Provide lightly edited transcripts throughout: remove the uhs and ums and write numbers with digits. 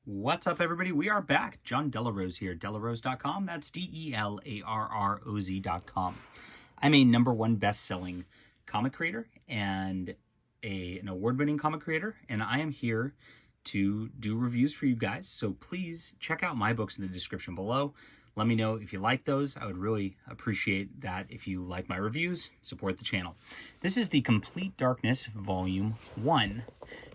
What's up, everybody? We are back. John Delarose here, delarose.com. That's DELARROZ.com. I'm a #1 best-selling comic creator and an award-winning comic creator, and I am here to do reviews for you guys. So please check out my books in the description below. Let me know if you like those. I would really appreciate that. If you like my reviews, support the channel. This is the Complete Darkness Volume 1.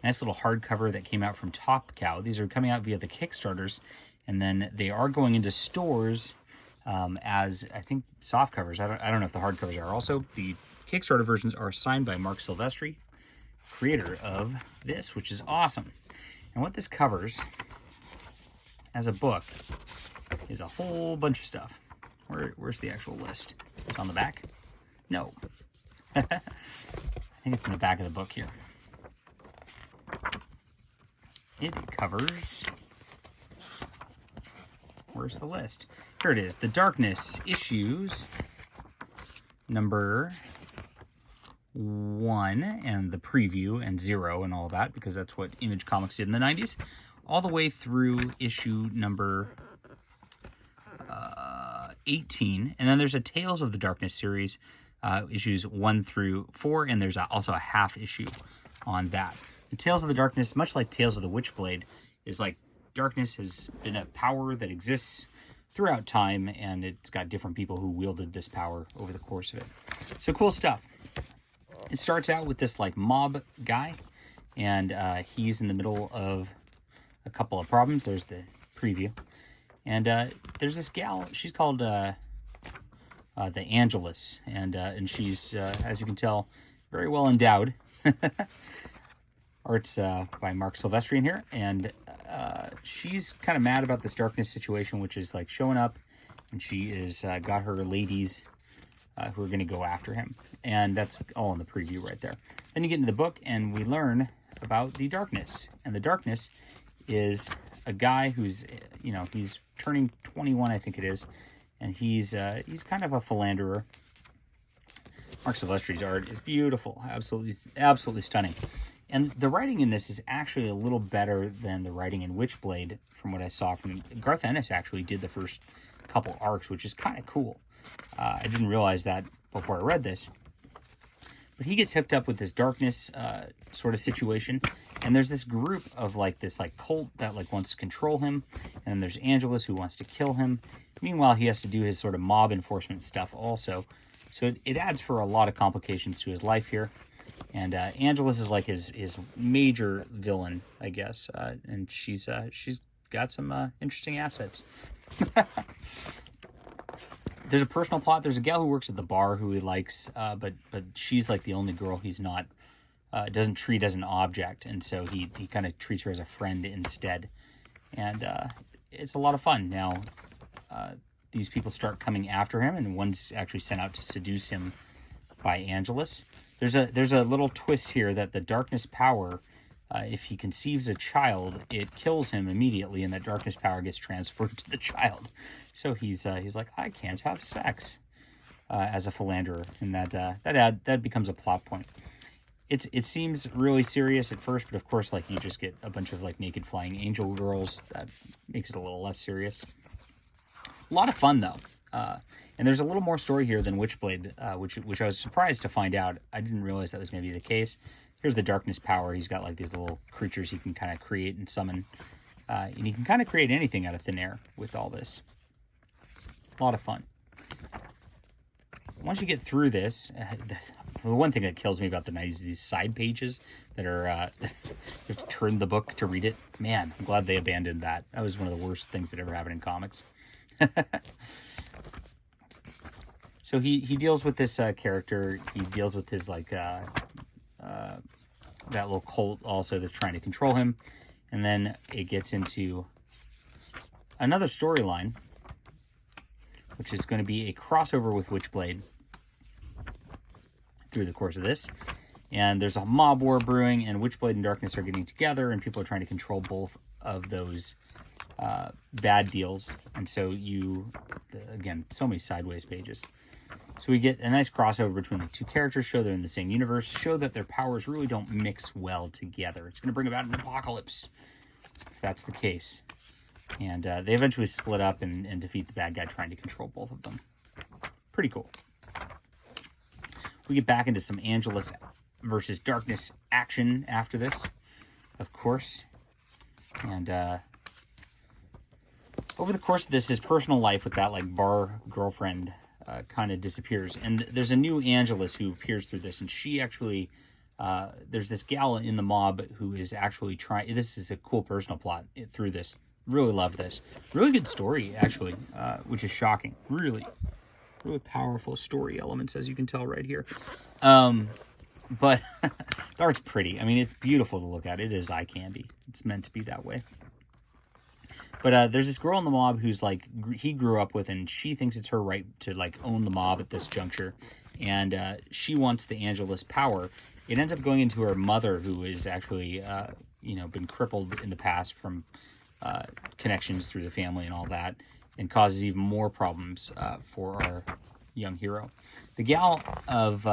Nice little hardcover that came out from Top Cow. These are coming out via the Kickstarters, and then they are going into stores as, I think, soft covers. I don't know if the hardcovers are. Also, the Kickstarter versions are signed by Marc Silvestri, creator of this, which is awesome. And what this covers as a book is a whole bunch of stuff. Where's the actual list? It's on the back? No. I think it's in the back of the book here. It covers... Where's the list? Here it is. The Darkness issues number 1 and the preview and 0 and all that, because that's what Image Comics did in the 90s, all the way through issue number 18. And then there's a Tales of the Darkness series, issues 1 through 4, and there's also a half issue on that. The Tales of the Darkness, much like Tales of the Witchblade, is like darkness has been a power that exists throughout time, and it's got different people who wielded this power over the course of it. So cool stuff. It starts out with this like mob guy, and he's in the middle of a couple of problems. There's the preview. And there's this gal, she's called the Angelus, and she's, as you can tell, very well endowed. Art's by Marc Silvestri in here, and she's kind of mad about this darkness situation, which is like showing up, and she is got her ladies who are going to go after him, and that's all in the preview right there. Then you get into the book, and we learn about the darkness, and the darkness is a guy who's, he's turning 21, I think it is, and he's kind of a philanderer. Marc Silvestri's art is beautiful, absolutely stunning. And the writing in this is actually a little better than the writing in Witchblade, from what I saw from Garth Ennis. Actually did the first couple arcs, which is kind of cool. I didn't realize that before I read this. But he gets hooked up with this darkness sort of situation, and there's this group of this cult that wants to control him, and there's Angelus who wants to kill him. Meanwhile, he has to do his sort of mob enforcement stuff also. So it adds for a lot of complications to his life here. And Angelus is like his major villain, I guess, and she's got some interesting assets. There's a personal plot. There's a gal who works at the bar who he likes, but she's like the only girl he's not doesn't treat as an object, and so he kind of treats her as a friend instead. And it's a lot of fun. Now these people start coming after him, and one's actually sent out to seduce him by Angelus. There's a little twist here that the darkness power, if he conceives a child, it kills him immediately, and that darkness power gets transferred to the child. So he's like, I can't have sex as a philanderer, and that becomes a plot point. It seems really serious at first, but of course, you just get a bunch of naked flying angel girls. That makes it a little less serious. A lot of fun though. And there's a little more story here than Witchblade, which I was surprised to find out. I didn't realize that was going to be the case. Here's the darkness power. He's got these little creatures he can kind of create and summon. And he can kind of create anything out of thin air with all this. A lot of fun. Once you get through this, the one thing that kills me about the 90s is these side pages that are, you have to turn the book to read it. Man, I'm glad they abandoned that. That was one of the worst things that ever happened in comics. So he deals with this character. He deals with his that little cult also that's trying to control him, and then it gets into another storyline, which is going to be a crossover with Witchblade through the course of this. And there's a mob war brewing, and Witchblade and Darkness are getting together, and people are trying to control both of those bad deals. And so again, so many sideways pages. So we get a nice crossover between the two characters, show they're in the same universe, show that their powers really don't mix well together. It's going to bring about an apocalypse. if that's the case. And they eventually split up and defeat the bad guy trying to control both of them. Pretty cool. We get back into some Angelus versus Darkness action after this, of course. And over the course of this, his personal life with that like bar girlfriend kind of disappears. And there's a new Angelus who appears through this, and she actually... there's this gal in the mob who is actually trying... This is a cool personal plot through this. Really love this. Really good story, actually, which is shocking. Really powerful story elements, as you can tell right here. But the art's pretty. I mean, it's beautiful to look at. It is eye candy. It's meant to be that way. But there's this girl in the mob who's like, he grew up with, and she thinks it's her right to like own the mob at this juncture. And she wants the Angelus power. It ends up going into her mother, who is actually, been crippled in the past from connections through the family and all that, and causes even more problems for our young hero. The gal of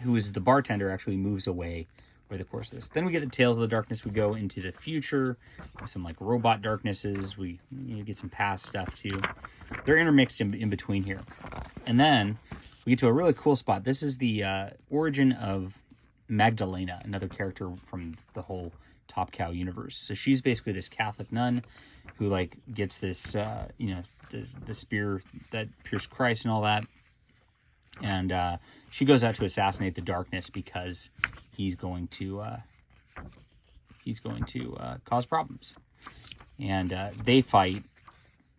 who is the bartender actually moves away over the course of this. Then we get the Tales of the Darkness. We go into the future, some like robot darknesses. We get some past stuff too. They're intermixed in between here. And then we get to a really cool spot. This is the origin of Magdalena, another character from the whole Top Cow universe. So she's basically this Catholic nun who like gets this, the spear that pierced Christ and all that. And she goes out to assassinate the Darkness because he's going to cause problems. And they fight.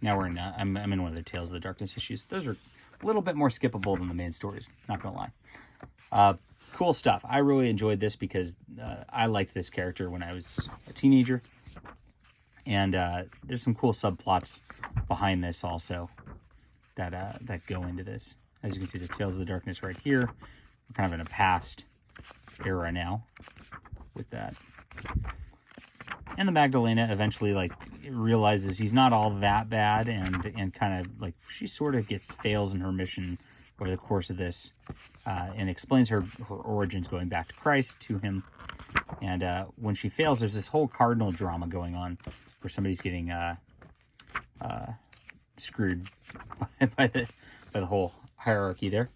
Now we're in, I'm in one of the Tales of the Darkness issues. Those are a little bit more skippable than the main stories, not gonna lie. Cool stuff. I really enjoyed this because I liked this character when I was a teenager. And there's some cool subplots behind this also that go into this. As you can see, the Tales of the Darkness right here. We're kind of in a past era now with that. And the Magdalena eventually like realizes he's not all that bad, and kind of like she sort of fails in her mission over the course of this, and explains her origins going back to Christ to him. And when she fails, there's this whole cardinal drama going on where somebody's getting screwed by the whole hierarchy there.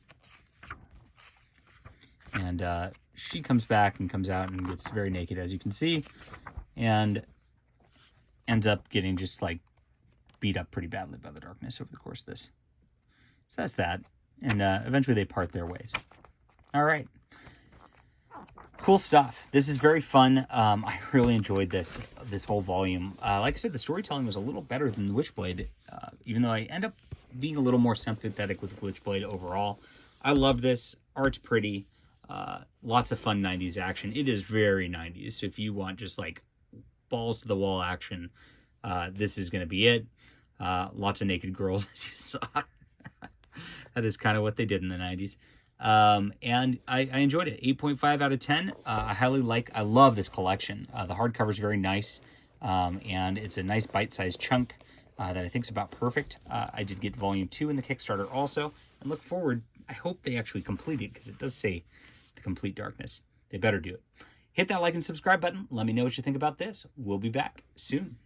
And she comes back and comes out and gets very naked, as you can see, and ends up getting just like beat up pretty badly by the Darkness over the course of this. So that's that. And eventually they part their ways. All right. Cool stuff. This is very fun. I really enjoyed this whole volume. Like I said, the storytelling was a little better than the Witchblade, even though I end up being a little more sympathetic with Witchblade overall. I love this. Art's pretty. Lots of fun 90s action. It is very 90s. So if you want just like balls to the wall action, this is going to be it. Lots of naked girls, as you saw. That is kind of what they did in the 90s. And I enjoyed it. 8.5 out of 10. I love this collection. The hardcover is very nice. And it's a nice bite-sized chunk that I think is about perfect. I did get volume 2 in the Kickstarter also, and look forward. I hope they actually complete it, because it does say The Complete Darkness. They better do it. Hit that like and subscribe button. Let me know what you think about this. We'll be back soon.